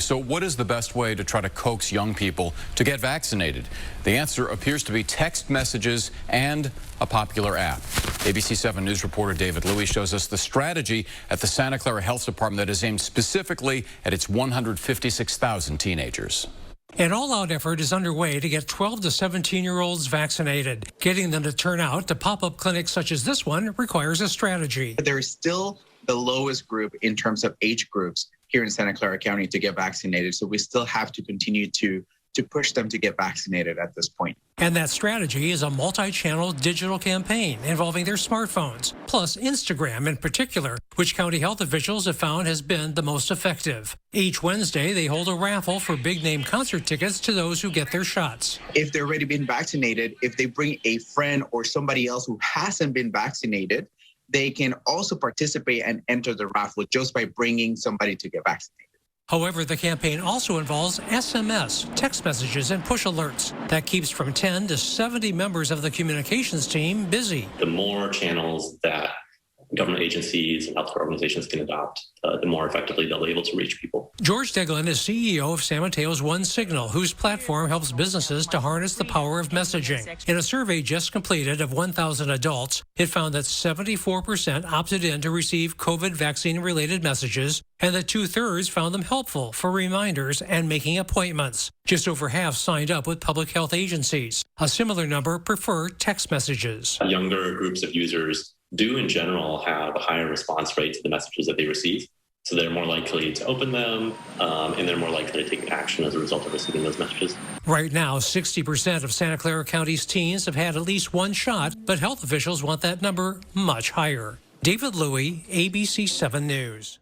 So what is the best way to try to coax young people to get vaccinated? The answer appears to be text messages and a popular app. ABC 7 News reporter David Louie shows us the strategy at the Santa Clara Health Department that is aimed specifically at its 156,000 teenagers. An all-out effort is underway to get 12 to 17-year-olds vaccinated. Getting them to turn out to pop-up clinics such as this one requires a strategy. There is still the lowest group in terms of age groups here in Santa Clara County to get vaccinated. So we still have to continue to push them to get vaccinated at this point. And that strategy is a multi-channel digital campaign involving their smartphones, plus Instagram in particular, which county health officials have found has been the most effective. Each Wednesday, they hold a raffle for big-name concert tickets to those who get their shots. If they've already been vaccinated, if they bring a friend or somebody else who hasn't been vaccinated, they can also participate and enter the raffle just by bringing somebody to get vaccinated. However, the campaign also involves SMS, text messages, and push alerts. That keeps from 10 to 70 members of the communications team busy. The more channels that government agencies and healthcare organizations can adopt, the more effectively they'll be able to reach people. George Deglin is CEO of San Mateo's OneSignal, whose platform helps businesses to harness the power of messaging. In a survey just completed of 1,000 adults, it found that 74% opted in to receive COVID vaccine-related messages, and that 2/3 found them helpful for reminders and making appointments. Just over half signed up with public health agencies. A similar number prefer text messages. Younger groups of users do in general have a higher response rate to the messages that they receive. So they're more likely to open them, and they're more likely to take action as a result of receiving those messages. Right now, 60% of Santa Clara County's teens have had at least one shot, but health officials want that number much higher. David Louie, ABC 7 News.